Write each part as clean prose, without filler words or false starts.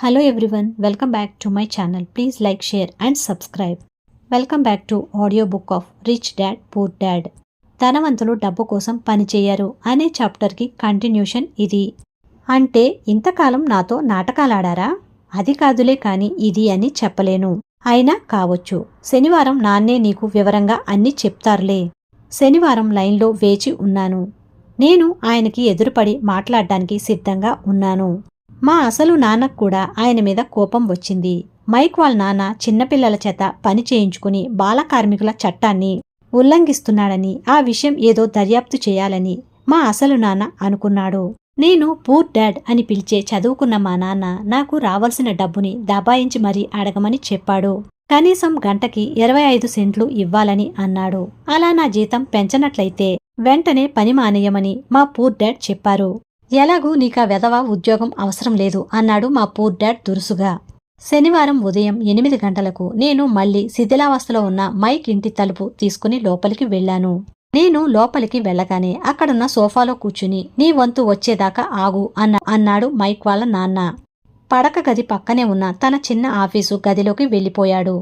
Hello everyone, welcome back to my channel. Please like, share and subscribe. Welcome back to audiobook of Rich Dad Poor Dad. ధనవంతులు డబ్బు కోసం పని చేయరు అనే చాప్టర్కి continuation ఇది. అంటే ఇంతకాలం నాతో నాటకాలాడారా? అది కాదులే కాని ఇది అని చెప్పలేను. అయినా కావచ్చు. శనివారం నాన్నే నీకు వివరంగా అన్నీ చెప్తారులే. శనివారం లైన్లో వేచి ఉన్నాను. నేను ఆయనకి ఎదురుపడి మాట్లాడడానికి సిద్ధంగా ఉన్నాను. మా అసలు నాన్నకు కూడా ఆయన మీద కోపం వచ్చింది. మైక్ వాళ్ళ నాన్న చిన్నపిల్లల చేత పని చేయించుకుని బాలకార్మికుల చట్టాన్ని ఉల్లంఘిస్తున్నాడని, ఆ విషయం ఏదో దర్యాప్తు చేయాలని మా అసలు నాన్న అనుకున్నాడు. నేను పూర్ డాడ్ అని పిలిచే చదువుకున్న మా నాన్న నాకు రావాల్సిన డబ్బుని దబాయించి మరీ అడగమని చెప్పాడు. కనీసం గంటకి 25 సెంట్లు ఇవ్వాలని అన్నాడు. అలా నా జీతం పెంచనట్లయితే వెంటనే పని మానేయమని మా పూర్ డాడ్ చెప్పారు. ఎలాగూ నీకా వెధవ ఉద్యోగం అవసరం లేదు అన్నాడు మా పూర్ డాడ్ దురుసుగా. శనివారం ఉదయం 8 గంటలకు నేను మళ్లీ శిథిలావస్థలో ఉన్న మైక్ ఇంటి తలుపు తీసుకుని లోపలికి వెళ్లాను. నేను లోపలికి వెళ్లగానే అక్కడున్న సోఫాలో కూర్చుని నీ వంతు వచ్చేదాకా ఆగు అన్నాడు మైక్ వాళ్ళ నాన్న. పడక గది పక్కనే ఉన్న తన చిన్న ఆఫీసు గదిలోకి వెళ్లిపోయాడు.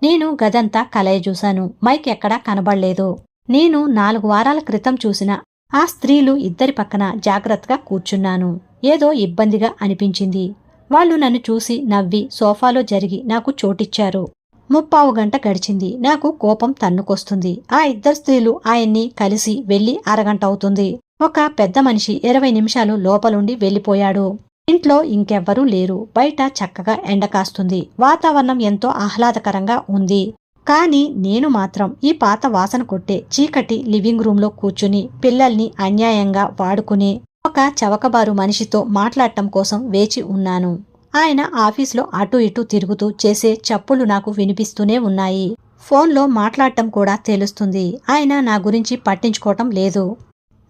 నేను గదంతా కలయ చూశాను. మైక్ ఎక్కడా కనబడలేదు. నేను 4 వారాల క్రితం చూసిన ఆ స్త్రీలు ఇద్దరి పక్కన జాగ్రత్తగా కూర్చున్నాను. ఏదో ఇబ్బందిగా అనిపించింది. వాళ్లు నన్ను చూసి నవ్వి సోఫాలో జరిగి నాకు చోటిచ్చారు. 3/4 గంట గడిచింది. నాకు కోపం తన్నుకొస్తుంది. ఆ ఇద్దరు స్త్రీలు ఆయన్ని కలిసి వెళ్లి అరగంట అవుతుంది. ఒక పెద్ద మనిషి 20 నిమిషాలు లోపలుండి వెళ్లిపోయాడు. ఇంట్లో ఇంకెవ్వరూ లేరు. బయట చక్కగా ఎండ కాస్తుంది. వాతావరణం ఎంతో ఆహ్లాదకరంగా ఉంది. కాని నేను మాత్రం ఈ పాత వాసన కొట్టే చీకటి లివింగ్ రూంలో కూర్చుని పిల్లల్ని అన్యాయంగా వాడుకుని ఒక చవకబారు మనిషితో మాట్లాడటం కోసం వేచి ఉన్నాను. ఆయన ఆఫీసులో అటూ ఇటూ తిరుగుతూ చేసే చప్పులు నాకు వినిపిస్తూనే ఉన్నాయి. ఫోన్లో మాట్లాడటం కూడా తెలుస్తుంది. ఆయన నా గురించి పట్టించుకోవటం లేదు.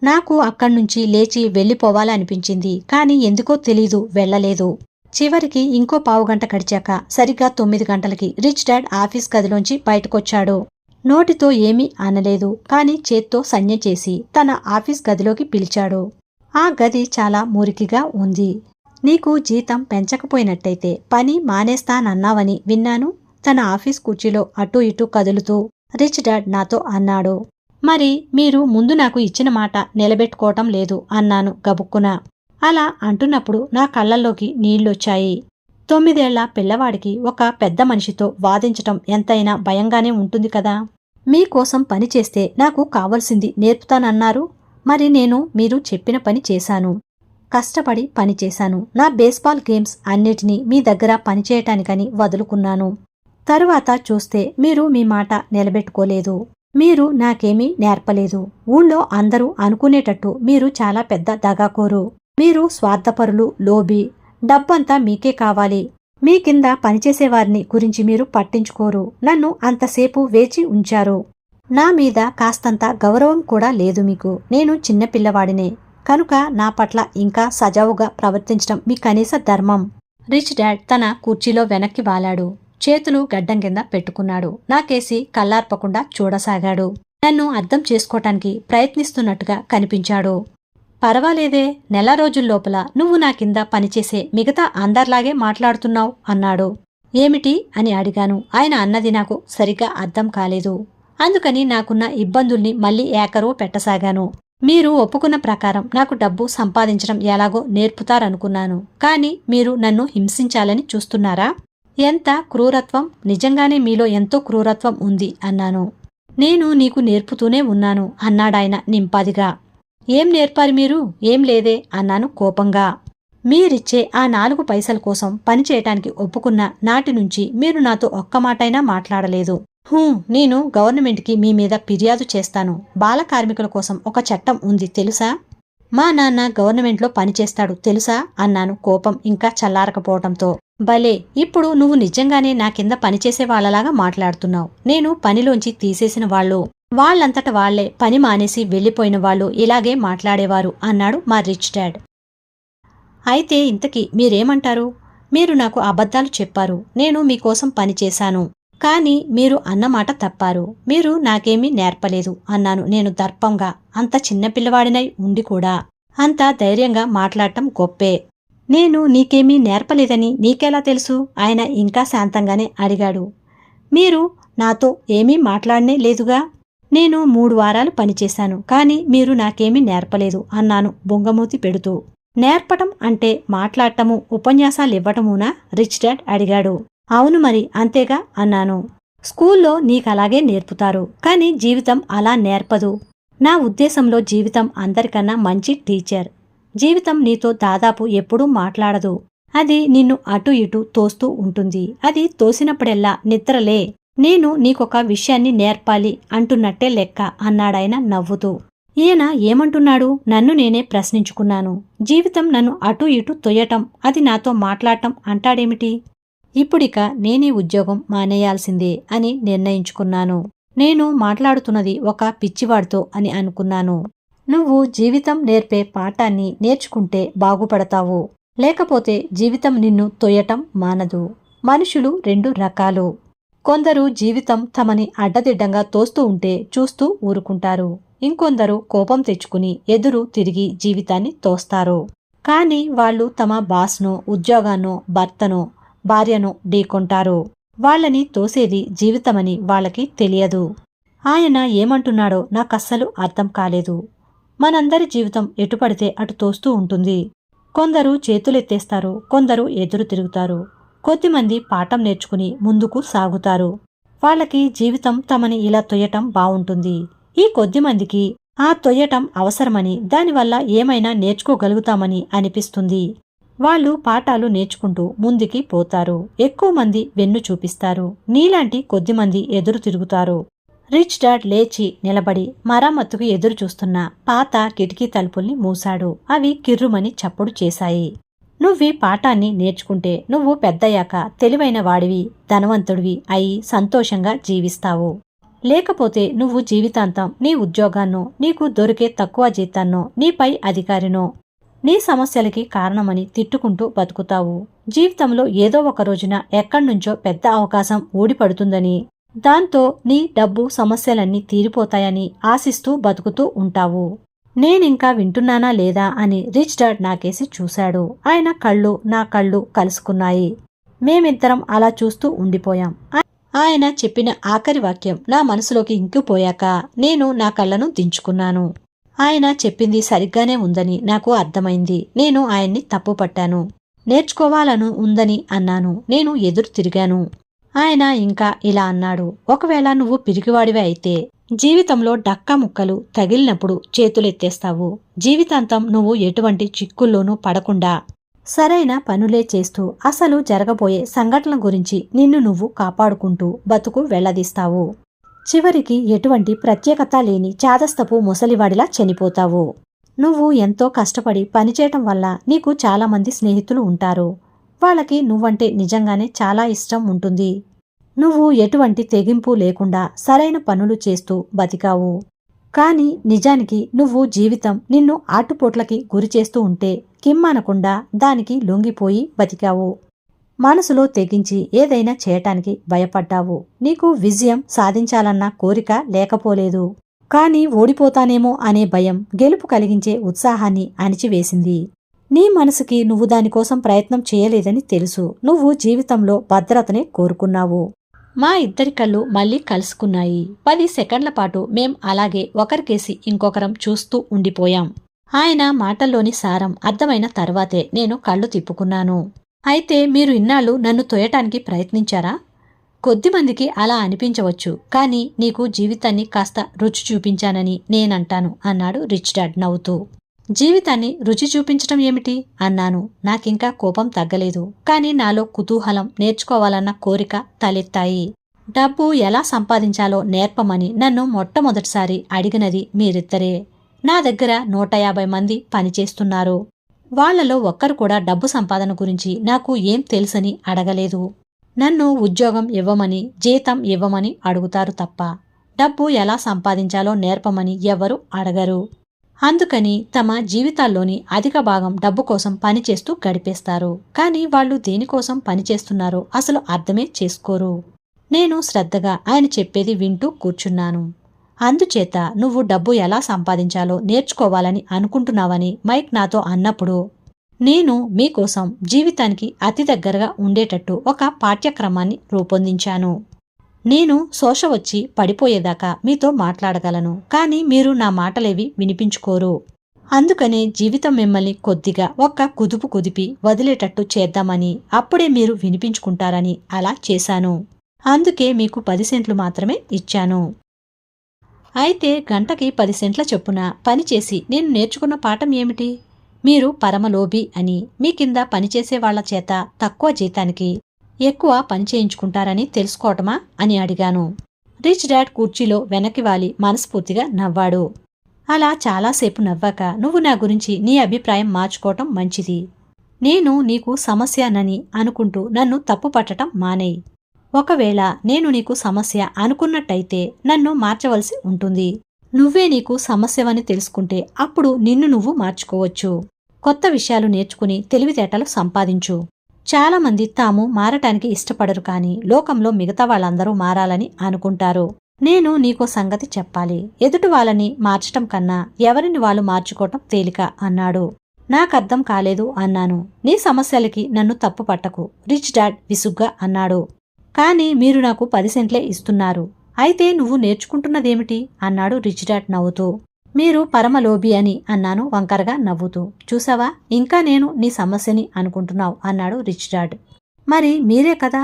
నాకు అక్కడ్నుంచి లేచి వెళ్లిపోవాలనిపించింది. కాని ఎందుకో తెలీదు, వెళ్లలేదు. చివరికి ఇంకో 1/4 గంట గడిచాక సరిగ్గా 9 గంటలకి రిచ్ డాడ్ ఆఫీస్ గదిలోంచి బయటకొచ్చాడు. నోటితో ఏమీ అనలేదు. కాని చేత్తో సంజ్ఞ చేసి తన ఆఫీస్ గదిలోకి పిలిచాడు. ఆ గది చాలా మురికిగా ఉంది. నీకు జీతం పెంచకపోయినట్టయితే పని మానేస్తానన్నావని విన్నాను. తన ఆఫీస్ కుర్చీలో అటూ ఇటూ కదులుతూ రిచ్ డాడ్ నాతో అన్నాడు. మరి మీరు ముందు నాకు ఇచ్చిన మాట నిలబెట్టుకోవటం లేదు అన్నాను గబుక్కున. అలా అంటున్నప్పుడు నా కళ్లల్లోకి నీళ్లొచ్చాయి. 9 ఏళ్ల పిల్లవాడికి ఒక పెద్ద మనిషితో వాదించటం ఎంతైనా భయంగానే ఉంటుంది కదా. మీకోసం పని చేస్తే నాకు కావలసింది నేర్పుతానన్నారు. మరి నేను మీరు చెప్పిన పని చేశాను. కష్టపడి పనిచేశాను. నా బేస్బాల్ గేమ్స్ అన్నిటినీ మీ దగ్గర పనిచేయటానికని వదులుకున్నాను. తరువాత చూస్తే మీరు మీ మాట నిలబెట్టుకోలేదు. మీరు నాకేమీ నేర్పలేదు. ఊళ్ళో అందరూ అనుకునేటట్టు మీరు చాలా పెద్ద దగాకోరు. మీరు స్వార్థపరులు, లోబి. డబ్బంతా మీకే కావాలి. మీ కింద పనిచేసేవారిని గురించి మీరు పట్టించుకోరు. నన్ను అంతసేపు వేచి ఉంచారు. నా మీద కాస్తంత గౌరవం కూడా లేదు మీకు. నేను చిన్నపిల్లవాడినే కనుక నా పట్ల ఇంకా సజావుగా ప్రవర్తించడం మీ కనీస ధర్మం. రిచ్ డాడ్ తన కుర్చీలో వెనక్కి వాలాడు. చేతులు గడ్డం కింద పెట్టుకున్నాడు. నాకేసి కళ్ళార్పకుండా చూడసాగాడు. నన్ను అర్థం చేసుకోటానికి ప్రయత్నిస్తున్నట్టుగా కనిపించాడు. పర్వాలేదే, నెల రోజుల్లోపల నువ్వు నా కింద పనిచేసే మిగతా అందర్లాగే మాట్లాడుతున్నావు అన్నాడు. ఏమిటి అని అడిగాను. ఆయన అన్నది నాకు సరిగ్గా అర్థం కాలేదు. అందుకని నాకున్న ఇబ్బందుల్ని మళ్లీ ఏకరో పెట్టసాగాను. మీరు ఒప్పుకున్న ప్రకారం నాకు డబ్బు సంపాదించడం ఎలాగో నేర్పుతారనుకున్నాను. కాని మీరు నన్ను హింసించాలని చూస్తున్నారా? ఎంత క్రూరత్వం! నిజంగానే మీలో ఎంతో క్రూరత్వం ఉంది అన్నాను. నేను నీకు నేర్పుతూనే ఉన్నాను అన్నాడాయన నింపాదిగా. ఏం నేర్పారు మీరు? ఏం లేదే అన్నాను కోపంగా. మీరిచ్చే ఆ 4 పైసల కోసం పనిచేయటానికి ఒప్పుకున్న నాటి నుంచి మీరు నాతో ఒక్క మాటైనా మాట్లాడలేదు. నేను గవర్నమెంట్కి మీ మీద ఫిర్యాదు చేస్తాను. బాలకార్మికుల కోసం ఒక చట్టం ఉంది తెలుసా? మా నాన్న గవర్నమెంట్లో పనిచేస్తాడు తెలుసా అన్నాను కోపం ఇంకా చల్లారకపోవటంతో. భలే, ఇప్పుడు నువ్వు నిజంగానే నా కింద పనిచేసే వాళ్లలాగా మాట్లాడుతున్నావు. నేను పనిలోంచి తీసేసిన వాళ్ళు, వాళ్లంతట వాళ్లే పని మానేసి వెళ్లిపోయిన వాళ్ళు ఇలాగే మాట్లాడేవారు అన్నాడు మా రిచ్ డాడ్. అయితే ఇంతకీ మీరేమంటారు? మీరు నాకు అబద్ధాలు చెప్పారు. నేను మీకోసం పనిచేశాను. కాని మీరు అన్నమాట తప్పారు. మీరు నాకేమీ నేర్పలేదు అన్నాను నేను దర్పంగా. అంత చిన్నపిల్లవాడినై ఉండి కూడా అంత ధైర్యంగా మాట్లాడటం గొప్పే. నేను నీకేమీ నేర్పలేదని నీకెలా తెలుసు? ఆయన ఇంకా శాంతంగానే అడిగాడు. మీరు నాతో ఏమీ మాట్లాడనే లేదుగా. నేను 3 వారాలు పనిచేశాను, కాని మీరు నాకేమీ నేర్పలేదు అన్నాను బొంగమూతి పెడుతూ. నేర్పటం అంటే మాట్లాడటము, ఉపన్యాసాలివ్వటమునా? రిచ్ డాడ్ అడిగాడు. అవును మరి, అంతేగా అన్నాను. స్కూల్లో నీకలాగే నేర్పుతారు, కాని జీవితం అలా నేర్పదు. నా ఉద్దేశంలో జీవితం అందరికన్నా మంచి టీచర్. జీవితం నీతో దాదాపు ఎప్పుడూ మాట్లాడదు. అది నిన్ను అటు ఇటు తోస్తూ ఉంటుంది. అది తోసినప్పుడెల్లా నిద్రలే, నేను నీకొక విషయాన్ని నేర్పాలి అంటున్నట్టే లెక్క అన్నాడాయన నవ్వుతూ. ఈయన ఏమంటున్నాడు? నన్ను నేనే ప్రశ్నించుకున్నాను. జీవితం నన్ను అటు ఇటు తొయ్యటం, అది నాతో మాట్లాడటం అంటాడేమిటి? ఇప్పుడిక నేనీ ఉద్యోగం మానేయాల్సిందే అని నిర్ణయించుకున్నాను. నేను మాట్లాడుతున్నది ఒక పిచ్చివాడితో అని అనుకున్నాను. నువ్వు జీవితం నేర్పే పాఠాన్ని నేర్చుకుంటే బాగుపడతావు. లేకపోతే జీవితం నిన్ను తొయ్యటం మానదు. మనుషులు 2 రకాలు. కొందరు జీవితం తమని అడ్డదిడ్డంగా తోస్తూ ఉంటే చూస్తూ ఊరుకుంటారు. ఇంకొందరు కోపం తెచ్చుకుని ఎదురు తిరిగి జీవితాన్ని తోస్తారు. కాని వాళ్ళు తమ బాస్నో, ఉద్యోగాన్నో, భర్తనో, భార్యనో ఢీకొంటారు. వాళ్ళని తోసేది జీవితమని వాళ్ళకి తెలియదు. ఆయన ఏమంటున్నాడో నాకస్సలు అర్థం కాలేదు. మనందరి జీవితం ఎటుపడితే అటు తోస్తూ ఉంటుంది. కొందరు చేతులెత్తేస్తారు, కొందరు ఎదురు తిరుగుతారు. కొద్దిమంది పాఠం నేర్చుకుని ముందుకు సాగుతారు. వాళ్ళకి జీవితం తమని ఇలా తొయ్యటం బావుంటుంది. ఈ కొద్దిమందికి ఆ తొయ్యటం అవసరమని, దానివల్ల ఏమైనా నేర్చుకోగలుగుతామని అనిపిస్తుంది. వాళ్ళు పాఠాలు నేర్చుకుంటూ ముందుకి పోతారు. ఎక్కువ మంది వెన్ను చూపిస్తారు. నీలాంటి కొద్దిమంది ఎదురు తిరుగుతారు. రిచ్ డాడ్ లేచి నిలబడి మరమ్మతుకు ఎదురు చూస్తున్న పాత కిటికీ తలుపుల్ని మూశాడు. అవి కిర్రుమని చప్పుడు చేశాయి. నువ్వీ పాఠాన్ని నేర్చుకుంటే నువ్వు పెద్దయ్యాక తెలివైన వాడివి, ధనవంతుడివి అయి సంతోషంగా జీవిస్తావు. లేకపోతే నువ్వు జీవితాంతం నీ ఉద్యోగాన్నో, నీకు దొరికే తక్కువ జీతాన్నో, నీ పై అధికారినో నీ సమస్యలకి కారణమని తిట్టుకుంటూ బతుకుతావు. జీవితంలో ఏదో ఒక రోజున ఎక్కడ్నుంచో పెద్ద అవకాశం ఊడిపడుతుందని, దాంతో నీ డబ్బు సమస్యలన్నీ తీరిపోతాయని ఆశిస్తూ బతుకుతూ ఉంటావు. నేనింకా వింటున్నానా లేదా అని రిచ్ డాడ్ నాకేసి చూశాడు. ఆయన కళ్ళు నా కళ్ళు కలుసుకున్నాయి. మేమిద్దరం అలా చూస్తూ ఉండిపోయాం. ఆయన చెప్పిన ఆఖరి వాక్యం నా మనసులోకి ఇంకిపోయాక నేను నా కళ్ళను దించుకున్నాను. ఆయన చెప్పింది సరిగ్గానే ఉందని నాకు అర్థమైంది. నేను ఆయన్ని తప్పుపట్టాను. నేర్చుకోవాలను ఉందని అన్నాను. నేను ఎదురు తిరిగాను. ఆయన ఇంకా ఇలా అన్నాడు. ఒకవేళ నువ్వు పిరికివాడివే అయితే జీవితంలో డక్కా ముక్కలు తగిలినప్పుడు చేతులెత్తేస్తావు. జీవితాంతం నువ్వు ఎటువంటి చిక్కుల్లోనూ పడకుండా సరైన పనులే చేస్తూ అసలు జరగబోయే సంఘటనల గురించి నిన్ను నువ్వు కాపాడుకుంటూ బతుకు వెళ్లదీస్తావు. చివరికి ఎటువంటి ప్రత్యేకత లేని చాదస్తపు ముసలివాడిలా చనిపోతావు. నువ్వు ఎంతో కష్టపడి పనిచేయటం వల్ల నీకు చాలామంది స్నేహితులు ఉంటారు. వాళ్ళకి నువ్వంటే నిజంగానే చాలా ఇష్టం ఉంటుంది. నువ్వు ఎటువంటి తెగింపు లేకుండా సరైన పనులు చేస్తూ బతికావు. కాని నిజానికి నువ్వు జీవితం నిన్ను ఆటుపోట్లకి గురిచేస్తూ ఉంటే కిమ్మనకుండా దానికి లొంగిపోయి బతికావు. మనసులో తెగించి ఏదైనా చేయటానికి భయపడ్డావు. నీకు విజయం సాధించాలన్న కోరిక లేకపోలేదు. కాని ఓడిపోతానేమో అనే భయం గెలుపు కలిగించే ఉత్సాహాన్ని అణిచివేసింది. నీ మనసుకి నువ్వు దానికోసం ప్రయత్నం చేయలేదని తెలుసు. నువ్వు జీవితంలో భద్రతనే కోరుకున్నావు. మా ఇద్దరి కళ్ళు మళ్ళీ కలుసుకున్నాయి. 10 సెకండ్ల పాటు మేం అలాగే ఒకరికేసి ఇంకొకరం చూస్తూ ఉండిపోయాం. ఆయన మాటల్లోని సారం అర్థమైన తర్వాతే నేను కళ్ళు తిప్పుకున్నాను. అయితే మీరు ఇన్నాళ్ళు నన్ను తోయటానికి ప్రయత్నించారా? కొద్దిమందికి అలా అనిపించవచ్చు, కానీ నీకు జీవితాన్ని కాస్త రుచి చూపించానని నేనంటాను అన్నాడు రిచ్ డాడ్ నవ్వుతూ. జీవితాన్ని రుచి చూపించటం ఏమిటి అన్నాను. నాకింకా కోపం తగ్గలేదు, కానీ నాలో కుతూహలం, నేర్చుకోవాలన్న కోరిక తలెత్తాయి. డబ్బు ఎలా సంపాదించాలో నేర్పమని నన్ను మొట్టమొదటిసారి అడిగినది మీరిద్దరే. నా దగ్గర 150 మంది పనిచేస్తున్నారు. వాళ్లలో ఒక్కరు కూడా డబ్బు సంపాదన గురించి నాకు ఏం తెలుసని అడగలేదు. నన్ను ఉద్యోగం ఇవ్వమని, జీతం ఇవ్వమని అడుగుతారు తప్ప డబ్బు ఎలా సంపాదించాలో నేర్పమని ఎవరు అడగరు. అందుకని తమ జీవితాల్లోని అధిక భాగం డబ్బు కోసం పనిచేస్తూ గడిపేస్తారు. కానీ వాళ్ళు దేనికోసం పనిచేస్తున్నారో అసలు అర్థమే చేసుకోరు. నేను శ్రద్ధగా ఆయన చెప్పేది వింటూ కూర్చున్నాను. అందుచేత నువ్వు డబ్బు ఎలా సంపాదించాలో నేర్చుకోవాలని అనుకుంటున్నావని మైక్ నాతో అన్నప్పుడు నేను మీకోసం జీవితానికి అతి దగ్గరగా ఉండేటట్టు ఒక పాఠ్యక్రమాన్ని రూపొందించాను. నేను శోష వచ్చి పడిపోయేదాకా మీతో మాట్లాడగలను, కానీ మీరు నా మాటలేవి వినిపించుకోరు. అందుకనే జీవితం మిమ్మల్ని కొద్దిగా ఒక్క కుదుపు కుదిపి వదిలేటట్టు చేద్దామని, అప్పుడే మీరు వినిపించుకుంటారని అలా చేశాను. అందుకే మీకు 10 సెంట్లు మాత్రమే ఇచ్చాను. అయితే గంటకి 10 సెంట్ల చొప్పున పనిచేసి నేను నేర్చుకున్న పాఠం ఏమిటి? మీరు పరమలోభి అని, మీ కింద పనిచేసే వాళ్ల చేత తక్కువ జీతానికి ఎక్కువ పని చేయించుకుంటారని తెలుసుకోవటమా అని అడిగాను. రిచ్ డాడ్ కుర్చీలో వెనక్కి వాలి మనస్ఫూర్తిగా నవ్వాడు. అలా చాలాసేపు నవ్వాక, నువ్వు నా గురించి నీ అభిప్రాయం మార్చుకోవటం మంచిది. నేను నీకు సమస్యనని అనుకుంటూ నన్ను తప్పు పట్టటం మానేయ్. ఒకవేళ నేను నీకు సమస్య అనుకున్నట్టయితే నన్ను మార్చవలసి ఉంటుంది. నువ్వే నీకు సమస్యవని తెలుసుకుంటే అప్పుడు నిన్ను నువ్వు మార్చుకోవచ్చు. కొత్త విషయాలు నేర్చుకుని తెలివితేటలు సంపాదించు. చాలామంది తాము మారటానికి ఇష్టపడరు, కానీ లోకంలో మిగతా వాళ్ళందరూ మారాలని అనుకుంటారు. నేను నీకో సంగతి చెప్పాలి. ఎదుటి వాళ్ళని మార్చటం కన్నా ఎవరిని వాళ్ళు మార్చుకోవటం తేలిక అన్నాడు. నాకర్థం కాలేదు అన్నాను. నీ సమస్యలకి నన్ను తప్పు పట్టకు, రిచ్ డాడ్ విసుగ్గా అన్నాడు. కానీ మీరు నాకు 10 సెంట్లే ఇస్తున్నారు. అయితే నువ్వు నేర్చుకుంటున్నదేమిటి అన్నాడు రిచ్ డాడ్ నవ్వుతూ. మీరు పరమలోభి అని అన్నాను వంకరగా నవ్వుతూ. చూసావా, ఇంకా నేను నీ సమస్యని అనుకుంటున్నావు అన్నాడు రిచ్ డాడ్. మరి మీరే కదా.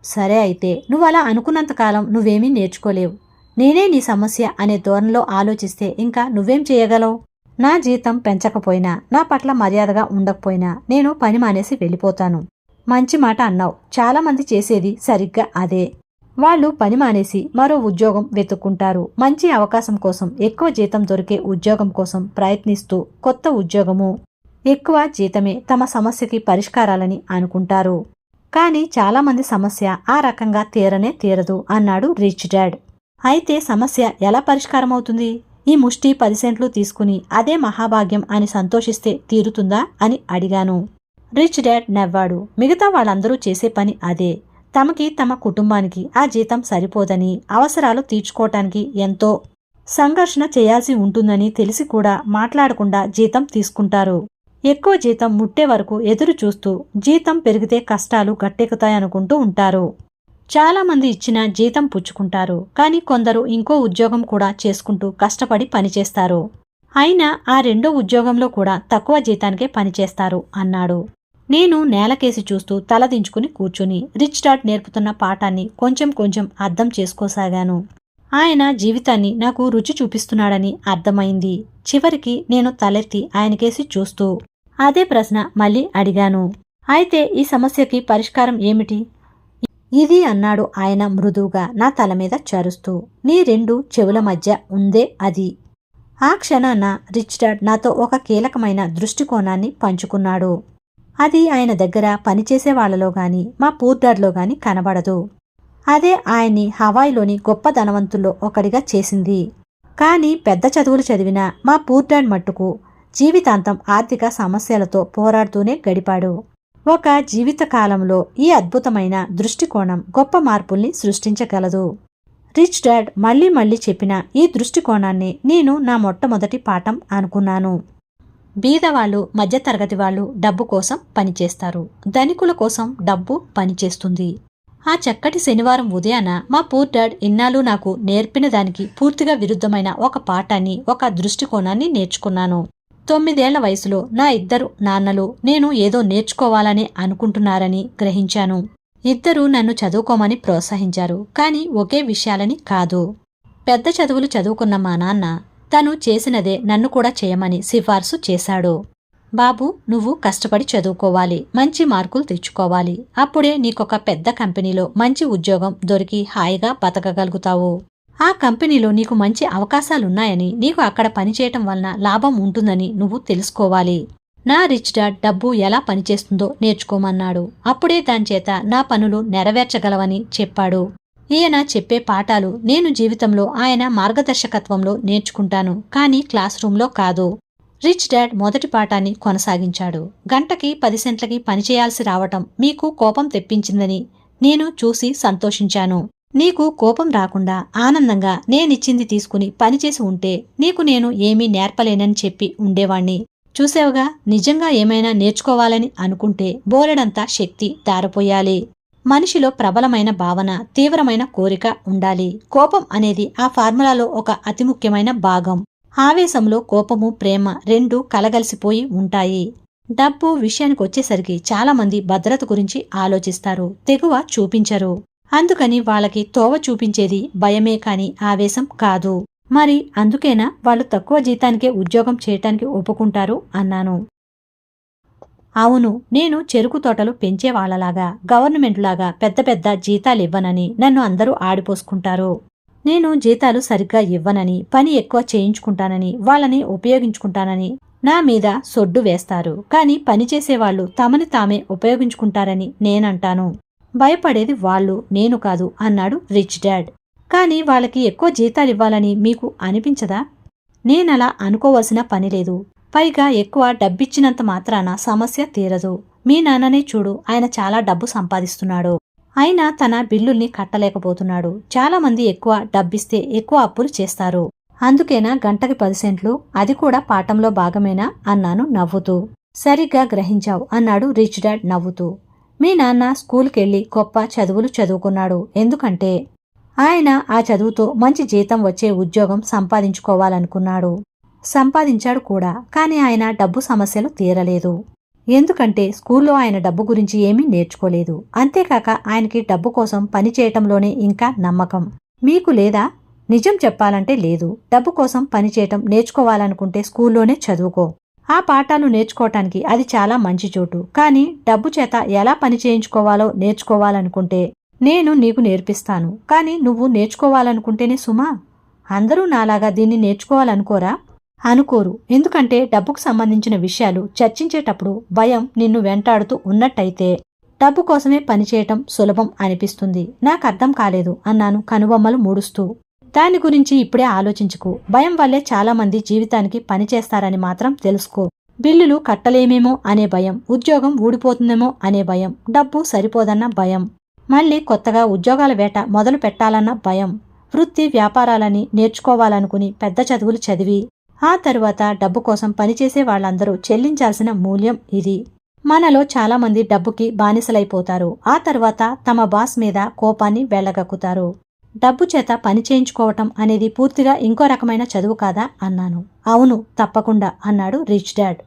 సరే, అయితే నువ్వలా అనుకున్నంతకాలం నువ్వేమీ నేర్చుకోలేవు. నేనే నీ సమస్య అనే ధోరణిలో ఆలోచిస్తే ఇంకా నువ్వేం చేయగలవు? నా జీతం పెంచకపోయినా, నా పట్ల మర్యాదగా ఉండకపోయినా నేను పని మానేసి వెళ్ళిపోతాను. మంచి మాట అన్నావు. చాలామంది చేసేది సరిగ్గా అదే. వాళ్ళు పని మానేసి మరో ఉద్యోగం వెతుక్కుంటారు. మంచి అవకాశం కోసం, ఎక్కువ జీతం దొరికే ఉద్యోగం కోసం ప్రయత్నిస్తూ కొత్త ఉద్యోగము, ఎక్కువ జీతమే తమ సమస్యకి పరిష్కారాలని అనుకుంటారు. కానీ చాలామంది సమస్య ఆ రకంగా తీరనే తీరదు అన్నాడు రిచ్ డాడ్. అయితే సమస్య ఎలా పరిష్కారమవుతుంది? ఈ ముష్టి 10 సెంట్లు తీసుకుని అదే మహాభాగ్యం అని సంతోషిస్తే తీరుతుందా అని అడిగాను. రిచ్ డాడ్ నవ్వాడు. మిగతా వాళ్ళందరూ చేసే పని అదే. తమకి, తమ కుటుంబానికి ఆ జీతం సరిపోదని, అవసరాలు తీర్చుకోవటానికి ఎంతో సంఘర్షణ చేయాల్సి ఉంటుందని తెలిసి కూడా మాట్లాడకుండా జీతం తీసుకుంటారు. ఎక్కువ జీతం ముట్టే వరకు ఎదురు చూస్తూ జీతం పెరిగితే కష్టాలు గట్టెక్కుతాయనుకుంటూ ఉంటారు. చాలామంది ఇచ్చిన జీతం పుచ్చుకుంటారు, కానీ కొందరు ఇంకో ఉద్యోగం కూడా చేసుకుంటూ కష్టపడి పనిచేస్తారు. అయినా ఆ రెండో ఉద్యోగంలో కూడా తక్కువ జీతానికే పనిచేస్తారు అన్నాడు. నేను నేలకేసి చూస్తూ తలదించుకుని కూర్చుని రిచ్ డాడ్ నేర్పుతున్న పాఠాన్ని కొంచెం కొంచెం అర్థం చేసుకోసాగాను. ఆయన జీవితాన్ని నాకు రుచి చూపిస్తున్నాడని అర్థమైంది. చివరికి నేను తలెత్తి ఆయనకేసి చూస్తూ అదే ప్రశ్న మళ్ళీ అడిగాను. అయితే ఈ సమస్యకి పరిష్కారం ఏమిటి? ఇది అన్నాడు ఆయన మృదువుగా నా తల మీద చరుస్తూ. నీ 2 చెవుల మధ్య ఉందే అది. ఆ క్షణాన రిచ్ డాడ్ నాతో ఒక కీలకమైన దృష్టికోణాన్ని పంచుకున్నాడు. అది ఆయన దగ్గర పనిచేసే వాళ్లలో గాని, మా పూర్ డాడ్లో గాని కనబడదు. అదే ఆయన్ని హవాయిలోని గొప్ప ధనవంతుల్లో ఒకడిగా చేసింది. కానీ పెద్ద చదువులు చదివిన మా పూర్ డాడ్ మట్టుకు జీవితాంతం ఆర్థిక సమస్యలతో పోరాడుతూనే గడిపాడు. ఒక జీవితకాలంలో ఈ అద్భుతమైన దృష్టికోణం గొప్ప మార్పుల్ని సృష్టించగలదు. రిచ్ డాడ్ మళ్లీ మళ్లీ చెప్పిన ఈ దృష్టికోణాన్ని నేను నా మొట్టమొదటి పాఠం అనుకున్నాను. బీదవాళ్లు, మధ్యతరగతి వాళ్ళు డబ్బు కోసం పనిచేస్తారు. ధనికుల కోసం డబ్బు పనిచేస్తుంది. ఆ చక్కటి శనివారం ఉదయాన మా పూర్ డాడ్ ఇన్నాళ్ళు నాకు నేర్పిన దానికి పూర్తిగా విరుద్ధమైన ఒక పాఠాన్ని, ఒక దృష్టికోణాన్ని నేర్చుకున్నాను. 9 ఏళ్ల వయసులో నా 2 నాన్నలు నేను ఏదో నేర్చుకోవాలని అనుకుంటున్నారని గ్రహించాను. 2 నన్ను చదువుకోమని ప్రోత్సహించారు, కానీ ఒకే విషయాలని కాదు. పెద్ద చదువులు చదువుకున్న మా నాన్న తను చేసినదే నన్ను కూడా చేయమని సిఫార్సు చేశాడు. బాబు, నువ్వు కష్టపడి చదువుకోవాలి, మంచి మార్కులు తెచ్చుకోవాలి. అప్పుడే నీకొక పెద్ద కంపెనీలో మంచి ఉద్యోగం దొరికి హాయిగా బతకగలుగుతావు. ఆ కంపెనీలో నీకు మంచి అవకాశాలున్నాయని, నీకు అక్కడ పనిచేయటం వలన లాభం ఉంటుందని నువ్వు తెలుసుకోవాలి. నా రిచ్ డాడ్ డబ్బు ఎలా పనిచేస్తుందో నేర్చుకోమన్నాడు. అప్పుడే దానిచేత నా పనులు నెరవేర్చగలవని చెప్పాడు. ఈయన చెప్పే పాఠాలు నేను జీవితంలో ఆయన మార్గదర్శకత్వంలో నేర్చుకుంటాను, కానీ క్లాస్ రూంలో కాదు. రిచ్ డాడ్ మొదటి పాఠాన్ని కొనసాగించాడు. గంటకి 10 సెంట్లకి పనిచేయాల్సి రావటం మీకు కోపం తెప్పించిందని నేను చూసి సంతోషించాను. నీకు కోపం రాకుండా ఆనందంగా నేనిచ్చింది తీసుకుని పనిచేసి ఉంటే నీకు నేను ఏమీ నేర్పలేనని చెప్పి ఉండేవాణ్ణి. చూసావుగా, నిజంగా ఏమైనా నేర్చుకోవాలని అనుకుంటే బోలెడంతా శక్తి ధారపోయాలి. మనిషిలో ప్రబలమైన భావన, తీవ్రమైన కోరిక ఉండాలి. కోపం అనేది ఆ ఫార్ములాలో ఒక అతి ముఖ్యమైన భాగం. ఆవేశంలో కోపము, ప్రేమ రెండూ కలగలిసిపోయి ఉంటాయి. డబ్బు విషయానికొచ్చేసరికి చాలామంది భద్రత గురించి ఆలోచిస్తారు, తెగువ చూపించరు. అందుకని వాళ్ళకి తోవ చూపించేది భయమే కాని ఆవేశం కాదు. మరి అందుకేనా వాళ్ళు తక్కువ జీతానికే ఉద్యోగం చేయటానికి ఒప్పుకుంటారు అన్నాను. అవును, నేను చెరుకు తోటలు పెంచేవాళ్లలాగా, గవర్నమెంట్లాగా పెద్ద పెద్ద జీతాలివ్వనని నన్ను అందరూ ఆడిపోసుకుంటారు. నేను జీతాలు సరిగ్గా ఇవ్వనని, పని ఎక్కువ చేయించుకుంటానని, వాళ్ళని ఉపయోగించుకుంటానని నా మీద సొడ్డు వేస్తారు. కాని పనిచేసేవాళ్లు తమని తామే ఉపయోగించుకుంటారని నేనంటాను. భయపడేది వాళ్ళు, నేను కాదు అన్నాడు రిచ్ డాడ్. కాని వాళ్ళకి ఎక్కువ జీతాలివ్వాలని మీకు అనిపించదా? నేనలా అనుకోవలసిన పనిలేదు. పైగా ఎక్కువ డబ్బిచ్చినంత మాత్రాన సమస్య తీరదు. మీ నాన్ననే చూడు, ఆయన చాలా డబ్బు సంపాదిస్తున్నాడు. అయినా తన బిల్లుల్ని కట్టలేకపోతున్నాడు. చాలామంది ఎక్కువ డబ్బిస్తే ఎక్కువ అప్పులు చేస్తారు. అందుకేనా గంటకి 10 సెంట్లు? అది కూడా పాఠంలో భాగమేనా అన్నాను నవ్వుతూ. సరిగ్గా గ్రహించావు అన్నాడు రిచ్ డాడ్ నవ్వుతూ. మీ నాన్న స్కూల్కెళ్ళి గొప్ప చదువులు చదువుకున్నాడు. ఎందుకంటే ఆయన ఆ చదువుతో మంచి జీతం వచ్చే ఉద్యోగం సంపాదించుకోవాలనుకున్నాడు. సంపాదించాడు కూడా. కాని ఆయన డబ్బు సమస్యలు తీరలేదు. ఎందుకంటే స్కూల్లో ఆయన డబ్బు గురించి ఏమీ నేర్చుకోలేదు. అంతేకాక ఆయనకి డబ్బు కోసం పనిచేయటంలోనే ఇంకా నమ్మకం. మీకు లేదా? నిజం చెప్పాలంటే లేదు. డబ్బు కోసం పనిచేయటం నేర్చుకోవాలనుకుంటే స్కూల్లోనే చదువుకో. ఆ పాఠాలు నేర్చుకోవటానికి అది చాలా మంచి చోటు. కాని డబ్బు చేత ఎలా పని చేయించుకోవాలో నేర్చుకోవాలనుకుంటే నేను నీకు నేర్పిస్తాను. కాని నువ్వు నేర్చుకోవాలనుకుంటేనే సుమా. అందరూ నాలాగా దీన్ని నేర్చుకోవాలనుకోరా? అనుకోరు. ఎందుకంటే డబ్బుకు సంబంధించిన విషయాలు చర్చించేటప్పుడు భయం నిన్ను వెంటాడుతూ ఉన్నట్టయితే డబ్బు కోసమే పనిచేయటం సులభం అనిపిస్తుంది. నాకర్థం కాలేదు అన్నాను కనుబొమ్మలు మూడుస్తూ. దాని గురించి ఇప్పుడే ఆలోచించుకో. భయం వల్లే చాలామంది జీవితానికి పనిచేస్తారని మాత్రం తెలుసుకో. బిల్లులు కట్టలేమేమో అనే భయం, ఉద్యోగం ఊడిపోతుందేమో అనే భయం, డబ్బు సరిపోదన్న భయం, మళ్ళీ కొత్తగా ఉద్యోగాల వేట మొదలు పెట్టాలన్న భయం, వృత్తి వ్యాపారాలని నేర్చుకోవాలనుకుని పెద్ద చదువులు చదివి ఆ తరువాత డబ్బు కోసం పనిచేసే వాళ్ళందరూ చెల్లించాల్సిన మూల్యం ఇది. మనలో చాలామంది డబ్బుకి బానిసలైపోతారు. ఆ తర్వాత తమ బాస్ మీద కోపాన్ని వెళ్లగక్కుతారు. డబ్బు చేత పని చేయించుకోవటం అనేది పూర్తిగా ఇంకో రకమైన చదువు కాదా అన్నాను. అవును, తప్పకుండా అన్నాడు రిచ్ డాడ్.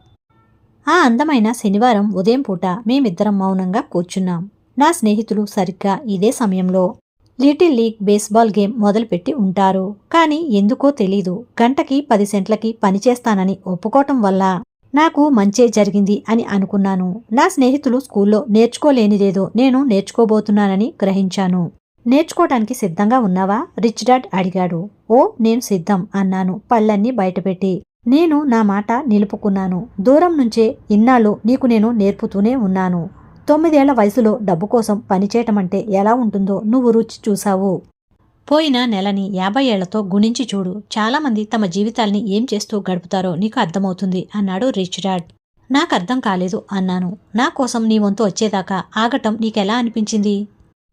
ఆ అందమైన శనివారం ఉదయం పూట మేమిద్దరం మౌనంగా కూర్చున్నాం. నా స్నేహితులు సరిగ్గా ఇదే సమయంలో లిటిల్ లీగ్ బేస్బాల్ గేమ్ మొదలుపెట్టి ఉంటారు. కాని ఎందుకో తెలీదు, గంటకి 10 సెంట్లకి పనిచేస్తానని ఒప్పుకోవటం వల్ల నాకు మంచే జరిగింది అని అనుకున్నాను. నా స్నేహితులు స్కూల్లో నేర్చుకోలేనిదేదో నేను నేర్చుకోబోతున్నానని గ్రహించాను. నేర్చుకోవటానికి సిద్ధంగా ఉన్నావా? రిచ్ డాడ్ అడిగాడు. ఓ, నేను సిద్ధం అన్నాను పళ్ళన్నీ బయటపెట్టి. నేను నా మాట నిలుపుకున్నాను. దూరం నుంచే ఇన్నాళ్ళు నీకు నేను నేర్పుతూనే ఉన్నాను. 9 ఏళ్ల వయసులో డబ్బు కోసం పనిచేయటమంటే ఎలా ఉంటుందో నువ్వు రుచి చూశావు. పోయిన నెలని 50 ఏళ్లతో గుణించి చూడు. చాలామంది తమ జీవితాల్ని ఏం చేస్తూ గడుపుతారో నీకు అర్థమవుతుంది అన్నాడు రిచ్ డాడ్. నాకర్థం కాలేదు అన్నాను. నా కోసం నీ వంతు వచ్చేదాకా ఆగటం నీకెలా అనిపించింది?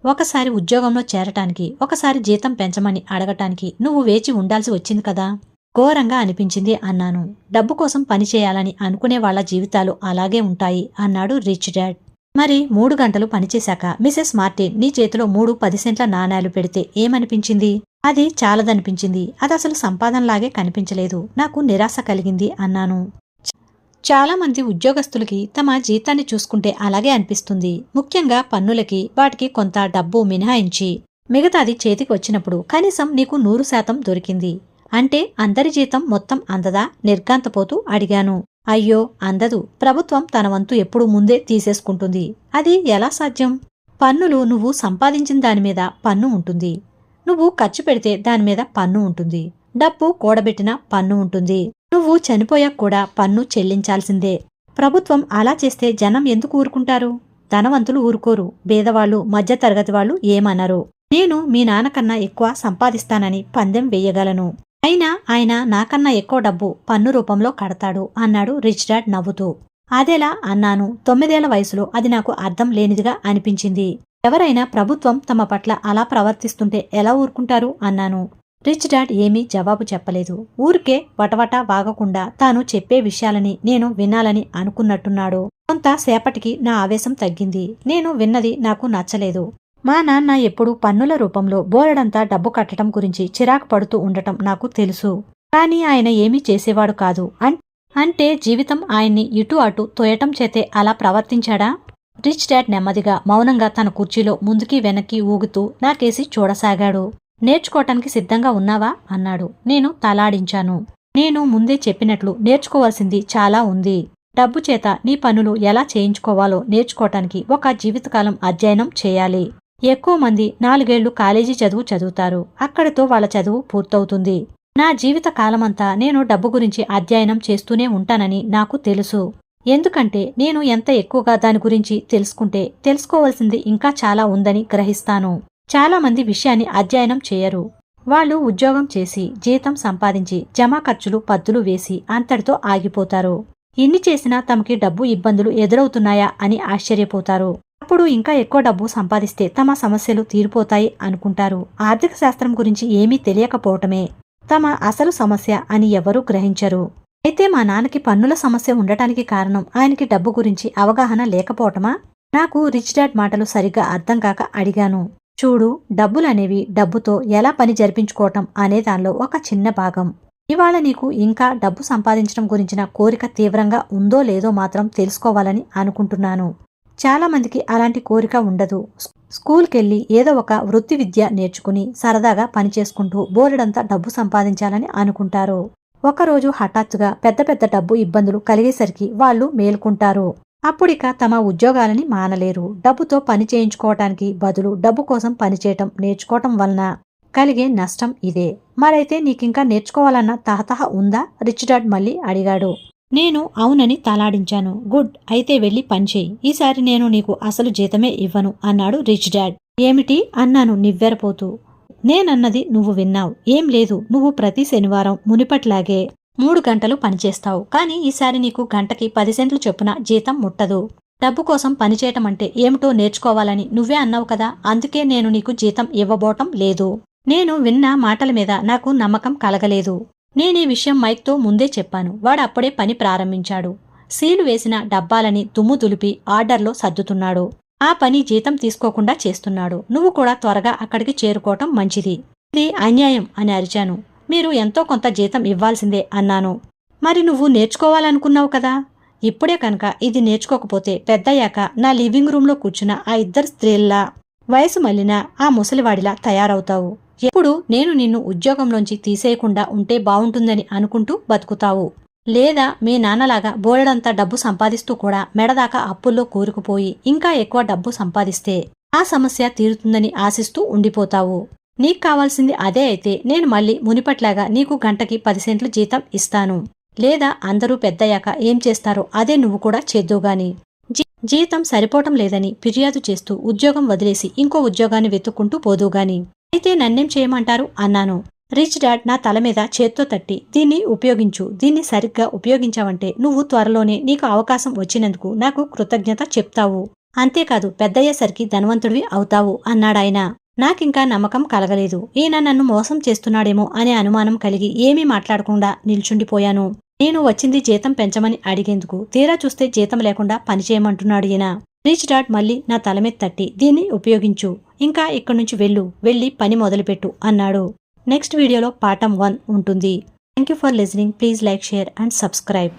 ఒకసారి ఉద్యోగంలో చేరటానికి, ఒకసారి జీతం పెంచమని అడగటానికి నువ్వు వేచి ఉండాల్సి వచ్చింది కదా. ఘోరంగా అనిపించింది అన్నాను. డబ్బు కోసం పనిచేయాలని అనుకునే వాళ్ల జీవితాలు అలాగే ఉంటాయి అన్నాడు రిచ్ డాడ్. మరి 3 గంటలు పనిచేశాక మిసెస్ మార్టిన్ నీ చేతిలో 3 10 సెంట్ల నాణేలు పెడితే ఏమనిపించింది? అది చాలదనిపించింది. అదసలు సంపాదనలాగే కనిపించలేదు. నాకు నిరాశ కలిగింది అన్నాను. చాలామంది ఉద్యోగస్తులకి తమ జీతాన్ని చూసుకుంటే అలాగే అనిపిస్తుంది. ముఖ్యంగా పన్నులకి, వాటికి కొంత డబ్బు మినహాయించి మిగతాది చేతికి వచ్చినప్పుడు కనీసం నీకు 100% దొరికింది. అంటే అందరి జీతం మొత్తం అందదా? నిర్ఘాంతపోతూ అడిగాను. అయ్యో, అందదు. ప్రభుత్వం తన వంతు ఎప్పుడూ ముందే తీసేసుకుంటుంది. అది ఎలా సాధ్యం? పన్నులు నువ్వు సంపాదించిన దానిమీద పన్ను ఉంటుంది. నువ్వు ఖర్చు పెడితే దానిమీద పన్ను ఉంటుంది. డబ్బు కూడబెట్టిన పన్ను ఉంటుంది. నువ్వు చనిపోయాక కూడా పన్ను చెల్లించాల్సిందే. ప్రభుత్వం అలా చేస్తే జనం ఎందుకు ఊరుకుంటారు? ధనవంతులు ఊరుకోరు. బేదవాళ్లు, మధ్యతరగతి వాళ్ళు ఏమనరు. నేను మీ నాన్నకన్నా ఎక్కువ సంపాదిస్తానని పందెం వేయగలను. అయినా ఆయన నాకన్నా ఎక్కువ డబ్బు పన్ను రూపంలో కడతాడు అన్నాడు రిచ్ డాడ్ నవ్వుతూ. అదెలా అన్నాను. 9 ఏళ్ల వయసులో అది నాకు అర్థం లేనిదిగా అనిపించింది. ఎవరైనా ప్రభుత్వం తమ పట్ల అలా ప్రవర్తిస్తుంటే ఎలా ఊరుకుంటారు అన్నాను. రిచ్ డాడ్ ఏమీ జవాబు చెప్పలేదు. ఊరికే వటవట వాగకుండా తాను చెప్పే విషయాలని నేను వినాలని అనుకున్నట్టున్నాడు. కొంతసేపటికి నా ఆవేశం తగ్గింది. నేను విన్నది నాకు నచ్చలేదు. మా నాన్న ఎప్పుడూ పన్నుల రూపంలో బోలెడంతా డబ్బు కట్టడం గురించి చిరాకు పడుతూ ఉండటం నాకు తెలుసు. కానీ ఆయన ఏమీ చేసేవాడు కాదు. అంటే జీవితం ఆయన్ని ఇటు అటు తోయటం చేతే అలా ప్రవర్తించాడా? రిచ్ డాడ్ నెమ్మదిగా మౌనంగా తన కుర్చీలో ముందుకి వెనక్కి ఊగుతూ నాకేసి చూడసాగాడు. నేర్చుకోవటానికి సిద్ధంగా ఉన్నావా అన్నాడు. నేను తలాడించాను. నేను ముందే చెప్పినట్లు నేర్చుకోవాల్సింది చాలా ఉంది. డబ్బు చేత నీ పనులు ఎలా చేయించుకోవాలో నేర్చుకోవటానికి ఒక జీవితకాలం అధ్యయనం చేయాలి. ఎక్కువ మంది 4 ఏళ్లు కాలేజీ చదువు చదువుతారు. అక్కడితో వాళ్ళ చదువు పూర్తవుతుంది. నా జీవిత కాలమంతా నేను డబ్బు గురించి అధ్యయనం చేస్తూనే ఉంటానని నాకు తెలుసు. ఎందుకంటే నేను ఎంత ఎక్కువగా దాని గురించి తెలుసుకుంటే తెలుసుకోవాల్సింది ఇంకా చాలా ఉందని గ్రహిస్తాను. చాలా మంది విషయాన్ని అధ్యయనం చేయరు. వాళ్ళు ఉద్యోగం చేసి జీతం సంపాదించి జమా ఖర్చులు పద్దులు వేసి అంతటితో ఆగిపోతారు. ఇన్ని చేసినా తమకి డబ్బు ఇబ్బందులు ఎదురవుతున్నాయా అని ఆశ్చర్యపోతారు. అప్పుడు ఇంకా ఎక్కువ డబ్బు సంపాదిస్తే తమ సమస్యలు తీరిపోతాయి అనుకుంటారు. ఆర్థిక శాస్త్రం గురించి ఏమీ తెలియకపోవటమే తమ అసలు సమస్య అని ఎవరూ గ్రహించరు. అయితే మా నాన్నకి పన్నుల సమస్య ఉండటానికి కారణం ఆయనకి డబ్బు గురించి అవగాహన లేకపోవటమా? నాకు రిచ్ డాడ్ మాటలు సరిగ్గా అర్థం కాక అడిగాను. చూడు, డబ్బులనేవి డబ్బుతో ఎలా పని జరిపించుకోవటం అనే దానిలో ఒక చిన్న భాగం. ఇవాళ నీకు ఇంకా డబ్బు సంపాదించడం గురించిన కోరిక తీవ్రంగా ఉందో లేదో మాత్రం తెలుసుకోవాలని అనుకుంటున్నాను. చాలా మందికి అలాంటి కోరిక ఉండదు. స్కూల్కెళ్ళి ఏదో ఒక వృత్తి విద్య నేర్చుకుని సరదాగా పనిచేసుకుంటూ బోలెడంతా డబ్బు సంపాదించాలని అనుకుంటారు. ఒకరోజు హఠాత్తుగా పెద్ద పెద్ద డబ్బు ఇబ్బందులు కలిగేసరికి వాళ్ళు మేలుకుంటారు. అప్పుడిక తమ ఉద్యోగాలని మానలేరు. డబ్బుతో పని చేయించుకోవటానికి బదులు డబ్బు కోసం పనిచేయటం నేర్చుకోవటం వలన కలిగే నష్టం ఇదే. మరైతే నీకింకా నేర్చుకోవాలన్న తహతహ ఉందా? రిచ్ డాడ్ మళ్ళీ అడిగాడు. నేను అవునని తలాడించాను. గుడ్, అయితే వెళ్ళి పనిచేయి. ఈసారి నేను నీకు అసలు జీతమే ఇవ్వను అన్నాడు రిచ్ డాడ్. ఏమిటి అన్నాను నివ్వెరపోతూ. నేనన్నది నువ్వు విన్నావు. ఏం లేదు, నువ్వు ప్రతి శనివారం మునిపట్లాగే 3 గంటలు పనిచేస్తావు. కానీ ఈసారి నీకు గంటకి 10 సెంట్లు చొప్పున జీతం ముట్టదు. డబ్బు కోసం పనిచేయటం అంటే ఏమిటో నేర్చుకోవాలని నువ్వే అన్నావు కదా, అందుకే నేను నీకు జీతం ఇవ్వబోటం లేదు. నేను విన్న మాటల మీద నాకు నమ్మకం కలగలేదు. నేనీ విషయం మైక్తో ముందే చెప్పాను. వాడప్పుడే పని ప్రారంభించాడు. సీలు వేసిన డబ్బాలని దుమ్ము దులిపి ఆర్డర్లో సర్దుతున్నాడు. ఆ పని జీతం తీసుకోకుండా చేస్తున్నాడు. నువ్వు కూడా త్వరగా అక్కడికి చేరుకోవటం మంచిది. ఇది అన్యాయం అని అరిచాను. మీరు ఎంతో కొంత జీతం ఇవ్వాల్సిందే అన్నాను. మరి నువ్వు నేర్చుకోవాలనుకున్నావు కదా. ఇప్పుడే కనుక ఇది నేర్చుకోకపోతే పెద్దయ్యాక నా లివింగ్ రూంలో కూర్చున్న ఆ 2 స్త్రీల్లా వయసు మళ్ళిన ఆ ముసలివాడిలా తయారవుతావు. ఎప్పుడు నేను నిన్ను ఉద్యోగంలోంచి తీసేయకుండా ఉంటే బావుంటుందని అనుకుంటూ బతుకుతావు. లేదా మీ నాన్నలాగా బోలెడంతా డబ్బు సంపాదిస్తూ కూడా మెడదాకా అప్పుల్లో కూరుకుపోయి ఇంకా ఎక్కువ డబ్బు సంపాదిస్తే ఆ సమస్య తీరుతుందని ఆశిస్తూ ఉండిపోతావు. నీకు కావాల్సింది అదే అయితే నేను మళ్ళీ మునిపట్లాగా నీకు గంటకి 10 సెంట్లు జీతం ఇస్తాను. లేదా అందరూ పెద్దయ్యాక ఏం చేస్తారో అదే నువ్వు కూడా చేద్దువుగాని. జీతం సరిపోవటం లేదని ఫిర్యాదు చేస్తూ ఉద్యోగం వదిలేసి ఇంకో ఉద్యోగాన్ని వెతుక్కుంటూ పోదువుగాని. అయితే నన్నేం చేయమంటారు అన్నాను. రిచ్ డాడ్ నా తల మీద చేత్తో తట్టి, దీన్ని ఉపయోగించు. దీన్ని సరిగ్గా ఉపయోగించావంటే నువ్వు త్వరలోనే నీకు అవకాశం వచ్చినందుకు నాకు కృతజ్ఞత చెప్తావు. అంతేకాదు పెద్దయ్యేసరికి ధనవంతుడివి అవుతావు అన్నాడాయన. నాకింకా నమ్మకం కలగలేదు. ఈయన నన్ను మోసం చేస్తున్నాడేమో అనే అనుమానం కలిగి ఏమీ మాట్లాడకుండా నిల్చుండిపోయాను. నేను వచ్చింది జీతం పెంచమని అడిగేందుకు. తీరా చూస్తే జీతం లేకుండా పనిచేయమంటున్నాడు ఈయన. రిచ్ డాడ్ మళ్ళీ నా తల మీద తట్టి, దీన్ని ఉపయోగించు. ఇంకా ఇక్కడి నుంచి వెళ్ళి పని మొదలుపెట్టు అన్నాడు. నెక్స్ట్ వీడియోలో పార్ట్ 1 ఉంటుంది. Thank you for listening. Please like, share and subscribe.